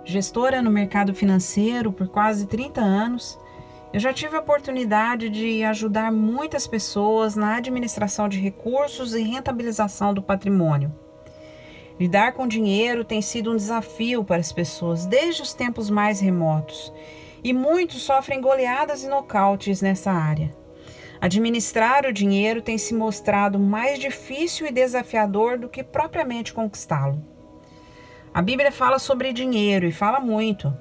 Gestora no mercado financeiro por quase 30 anos, eu já tive a oportunidade de ajudar muitas pessoas na administração de recursos e rentabilização do patrimônio. Lidar com dinheiro tem sido um desafio para as pessoas desde os tempos mais remotos, e muitos sofrem goleadas e nocautes nessa área. Administrar o dinheiro tem se mostrado mais difícil e desafiador do que propriamente conquistá-lo. A Bíblia fala sobre dinheiro e fala muito.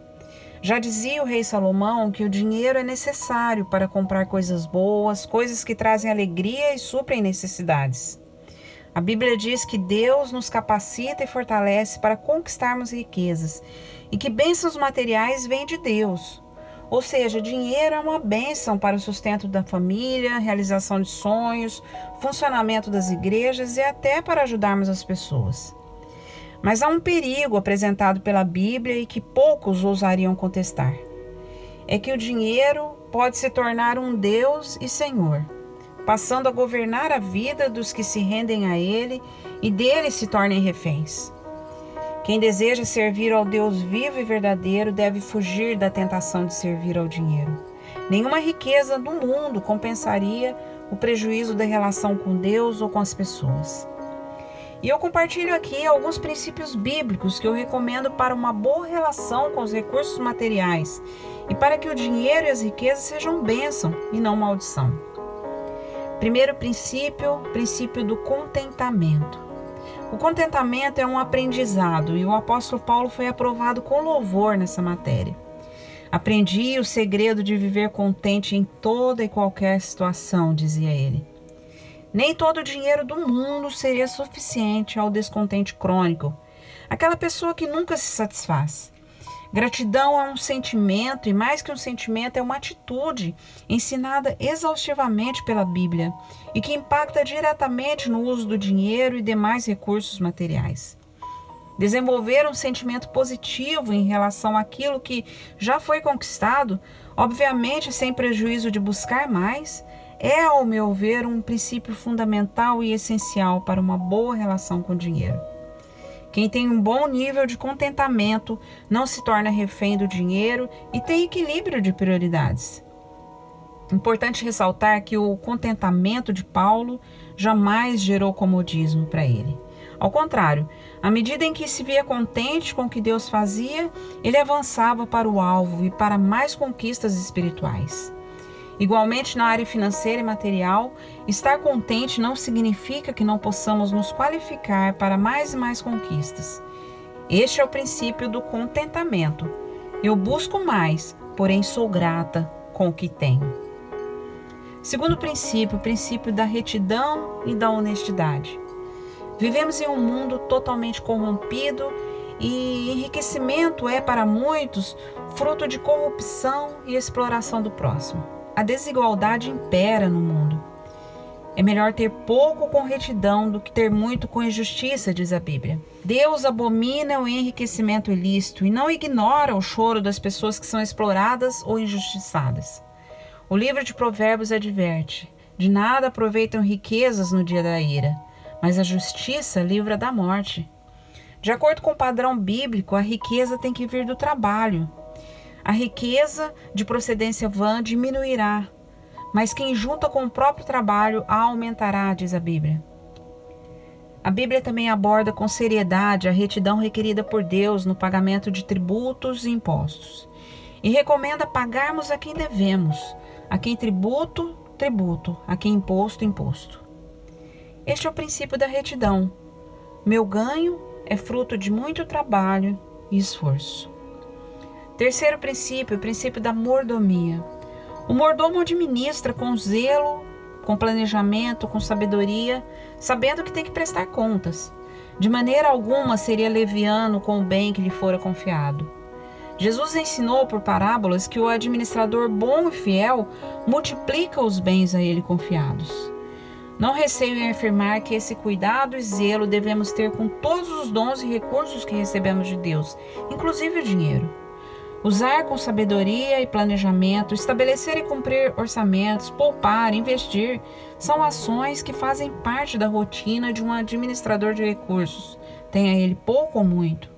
Já dizia o rei Salomão que o dinheiro é necessário para comprar coisas boas, coisas que trazem alegria e suprem necessidades. A Bíblia diz que Deus nos capacita e fortalece para conquistarmos riquezas e que bênçãos materiais vêm de Deus. Ou seja, dinheiro é uma bênção para o sustento da família, realização de sonhos, funcionamento das igrejas e até para ajudarmos as pessoas. Mas há um perigo apresentado pela Bíblia e que poucos ousariam contestar. É que o dinheiro pode se tornar um Deus e Senhor, passando a governar a vida dos que se rendem a Ele e dele se tornem reféns. Quem deseja servir ao Deus vivo e verdadeiro deve fugir da tentação de servir ao dinheiro. Nenhuma riqueza do mundo compensaria o prejuízo da relação com Deus ou com as pessoas. E eu compartilho aqui alguns princípios bíblicos que eu recomendo para uma boa relação com os recursos materiais e para que o dinheiro e as riquezas sejam bênção e não maldição. Primeiro princípio do contentamento. O contentamento é um aprendizado e o apóstolo Paulo foi aprovado com louvor nessa matéria. Aprendi o segredo de viver contente em toda e qualquer situação, dizia ele. Nem todo o dinheiro do mundo seria suficiente ao descontente crônico, aquela pessoa que nunca se satisfaz. Gratidão é um sentimento e, mais que um sentimento, é uma atitude ensinada exaustivamente pela Bíblia e que impacta diretamente no uso do dinheiro e demais recursos materiais. Desenvolver um sentimento positivo em relação àquilo que já foi conquistado, obviamente sem prejuízo de buscar mais, é, ao meu ver, um princípio fundamental e essencial para uma boa relação com o dinheiro. Quem tem um bom nível de contentamento não se torna refém do dinheiro e tem equilíbrio de prioridades. Importante ressaltar que o contentamento de Paulo jamais gerou comodismo para ele. Ao contrário, à medida em que se via contente com o que Deus fazia, ele avançava para o alvo e para mais conquistas espirituais. Igualmente, na área financeira e material, estar contente não significa que não possamos nos qualificar para mais e mais conquistas. Este é o princípio do contentamento. Eu busco mais, porém sou grata com o que tenho. Segundo princípio, o princípio da retidão e da honestidade. Vivemos em um mundo totalmente corrompido e enriquecimento é, para muitos, fruto de corrupção e exploração do próximo. A desigualdade impera no mundo. É melhor ter pouco com retidão do que ter muito com injustiça, diz a Bíblia. Deus abomina o enriquecimento ilícito e não ignora o choro das pessoas que são exploradas ou injustiçadas. O livro de Provérbios adverte: de nada aproveitam riquezas no dia da ira, mas a justiça livra da morte. De acordo com o padrão bíblico, a riqueza tem que vir do trabalho. A riqueza de procedência vã diminuirá, mas quem junta com o próprio trabalho a aumentará, diz a Bíblia. A Bíblia também aborda com seriedade a retidão requerida por Deus no pagamento de tributos e impostos. E recomenda pagarmos a quem devemos, a quem tributo, tributo, a quem imposto, imposto. Este é o princípio da retidão. Meu ganho é fruto de muito trabalho e esforço. Terceiro princípio, o princípio da mordomia. O mordomo administra com zelo, com planejamento, com sabedoria, sabendo que tem que prestar contas. De maneira alguma seria leviano com o bem que lhe fora confiado. Jesus ensinou por parábolas que o administrador bom e fiel multiplica os bens a ele confiados. Não receio em afirmar que esse cuidado e zelo devemos ter com todos os dons e recursos que recebemos de Deus, inclusive o dinheiro. Usar com sabedoria e planejamento, estabelecer e cumprir orçamentos, poupar, investir, são ações que fazem parte da rotina de um administrador de recursos, tenha ele pouco ou muito.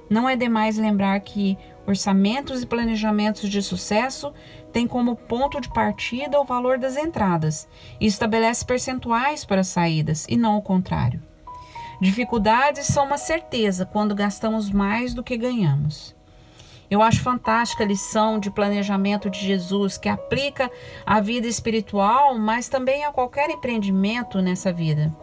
Não é demais lembrar que orçamentos e planejamentos de sucesso têm como ponto de partida o valor das entradas e estabelece percentuais para as saídas, e não o contrário. Dificuldades são uma certeza quando gastamos mais do que ganhamos. Eu acho fantástica a lição de planejamento de Jesus, que aplica à vida espiritual, mas também a qualquer empreendimento nessa vida.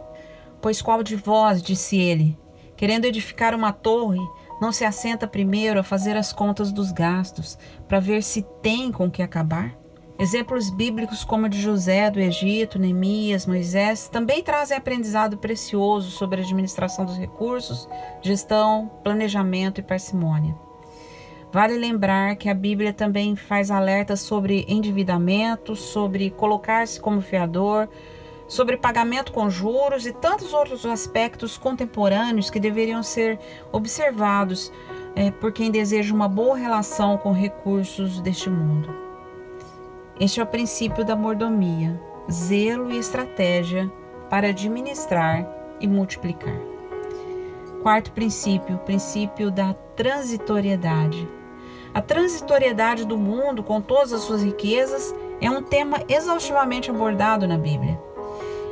Pois qual de vós, disse ele, querendo edificar uma torre, não se assenta primeiro a fazer as contas dos gastos, para ver se tem com que acabar? Exemplos bíblicos como o de José do Egito, Neemias, Moisés, também trazem aprendizado precioso sobre a administração dos recursos, gestão, planejamento e parcimônia. Vale lembrar que a Bíblia também faz alertas sobre endividamento, sobre colocar-se como fiador, sobre pagamento com juros e tantos outros aspectos contemporâneos que deveriam ser observados por quem deseja uma boa relação com recursos deste mundo. Este é o princípio da mordomia, zelo e estratégia para administrar e multiplicar. Quarto princípio, o princípio da transitoriedade. A transitoriedade do mundo, com todas as suas riquezas, é um tema exaustivamente abordado na Bíblia.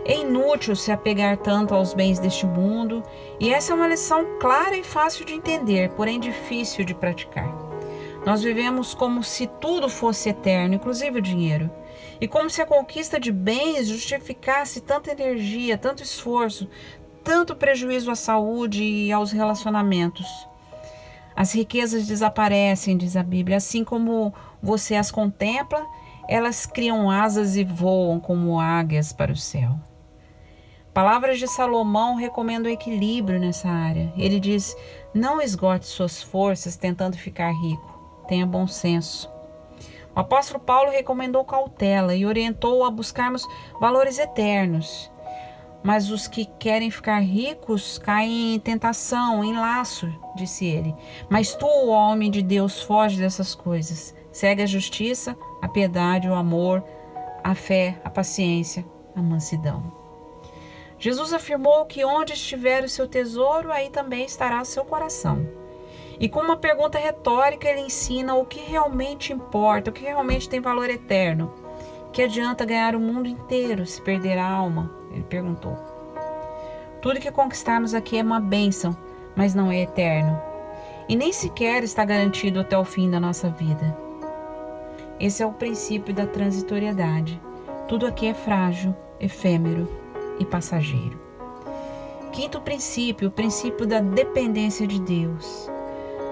É inútil se apegar tanto aos bens deste mundo, e essa é uma lição clara e fácil de entender, porém difícil de praticar. Nós vivemos como se tudo fosse eterno, inclusive o dinheiro, e como se a conquista de bens justificasse tanta energia, tanto esforço, tanto prejuízo à saúde e aos relacionamentos. As riquezas desaparecem, diz a Bíblia, assim como você as contempla, elas criam asas e voam como águias para o céu. Palavras de Salomão recomendam equilíbrio nessa área. Ele diz: não esgote suas forças tentando ficar rico, tenha bom senso. O apóstolo Paulo recomendou cautela e orientou a buscarmos valores eternos. Mas os que querem ficar ricos caem em tentação, em laço, disse ele. Mas tu, ó homem de Deus, foge dessas coisas. Segue a justiça, a piedade, o amor, a fé, a paciência, a mansidão. Jesus afirmou que onde estiver o seu tesouro, aí também estará o seu coração. E com uma pergunta retórica, ele ensina o que realmente importa, o que realmente tem valor eterno. Que adianta ganhar o mundo inteiro se perder a alma? Ele perguntou. Tudo que conquistarmos aqui é uma bênção, mas não é eterno. E nem sequer está garantido até o fim da nossa vida. Esse é o princípio da transitoriedade. Tudo aqui é frágil, efêmero e passageiro. Quinto princípio, o princípio da dependência de Deus.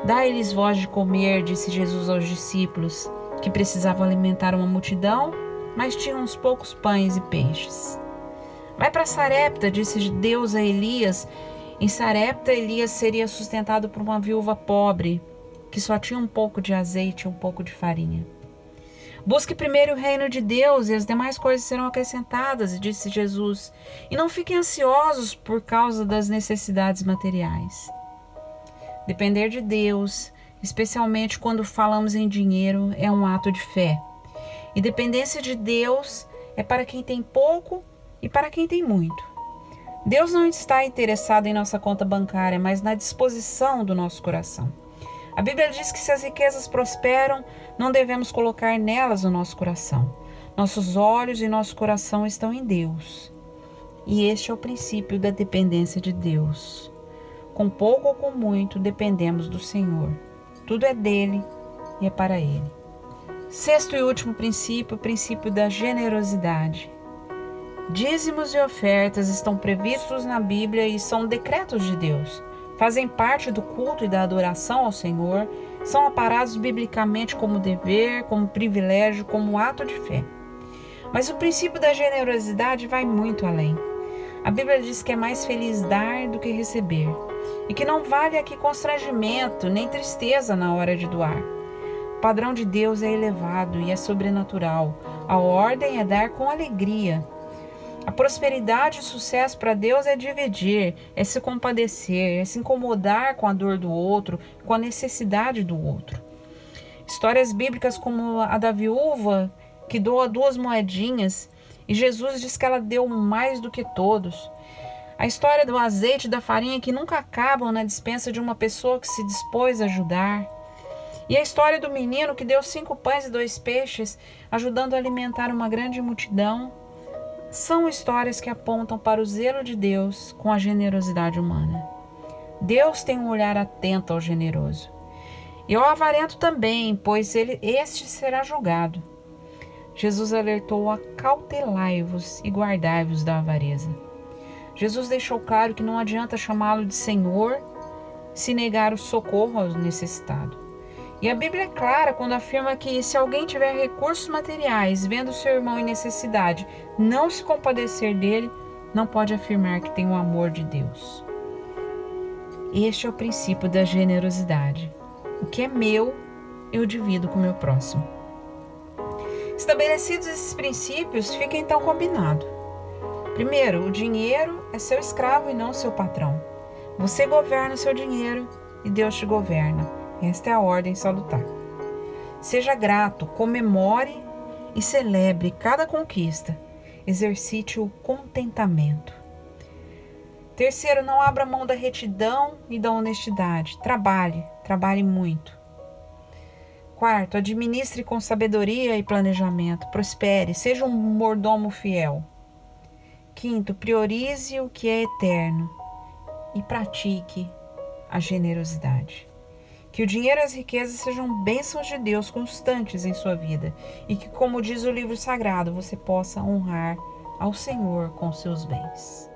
Dai-lhes voz de comer, disse Jesus aos discípulos, que precisavam alimentar uma multidão, mas tinham uns poucos pães e peixes. Vai para Sarepta, disse Deus a Elias. Em Sarepta, Elias seria sustentado por uma viúva pobre, que só tinha um pouco de azeite e um pouco de farinha. Busque primeiro o reino de Deus e as demais coisas serão acrescentadas, disse Jesus. E não fiquem ansiosos por causa das necessidades materiais. Depender de Deus, especialmente quando falamos em dinheiro, é um ato de fé. E dependência de Deus é para quem tem pouco e para quem tem muito. Deus não está interessado em nossa conta bancária, mas na disposição do nosso coração. A Bíblia diz que se as riquezas prosperam, não devemos colocar nelas o nosso coração. Nossos olhos e nosso coração estão em Deus. E este é o princípio da dependência de Deus. Com pouco ou com muito, dependemos do Senhor. Tudo é dele e é para ele. Sexto e último princípio, o princípio da generosidade. Dízimos e ofertas estão previstos na Bíblia e são decretos de Deus. Fazem parte do culto e da adoração ao Senhor, são aparados biblicamente como dever, como privilégio, como ato de fé. Mas o princípio da generosidade vai muito além. A Bíblia diz que é mais feliz dar do que receber, e que não vale aqui constrangimento nem tristeza na hora de doar. O padrão de Deus é elevado e é sobrenatural. A ordem é dar com alegria. A prosperidade e o sucesso para Deus é dividir, é se compadecer, é se incomodar com a dor do outro, com a necessidade do outro. Histórias bíblicas como a da viúva que doa 2 moedinhas e Jesus diz que ela deu mais do que todos. A história do azeite e da farinha que nunca acabam na despensa de uma pessoa que se dispôs a ajudar. E a história do menino que deu 5 pães e 2 peixes, ajudando a alimentar uma grande multidão, são histórias que apontam para o zelo de Deus com a generosidade humana. Deus tem um olhar atento ao generoso. E ao avarento também, pois este será julgado. Jesus alertou: acautelai-vos e guardai-vos da avareza. Jesus deixou claro que não adianta chamá-lo de Senhor se negar o socorro ao necessitado. E a Bíblia é clara quando afirma que se alguém tiver recursos materiais, vendo seu irmão em necessidade, não se compadecer dele, não pode afirmar que tem o amor de Deus. Este é o princípio da generosidade. O que é meu, eu divido com o meu próximo. Estabelecidos esses princípios, fica então combinado. Primeiro, o dinheiro é seu escravo e não seu patrão. Você governa o seu dinheiro e Deus te governa. Esta é a ordem salutar. Seja grato, comemore e celebre cada conquista. Exercite o contentamento. Terceiro, não abra mão da retidão e da honestidade. Trabalhe muito. Quarto, administre com sabedoria e planejamento. Prospere, seja um mordomo fiel. Quinto, priorize o que é eterno e pratique a generosidade. Que o dinheiro e as riquezas sejam bênçãos de Deus constantes em sua vida e que, como diz o livro sagrado, você possa honrar ao Senhor com seus bens.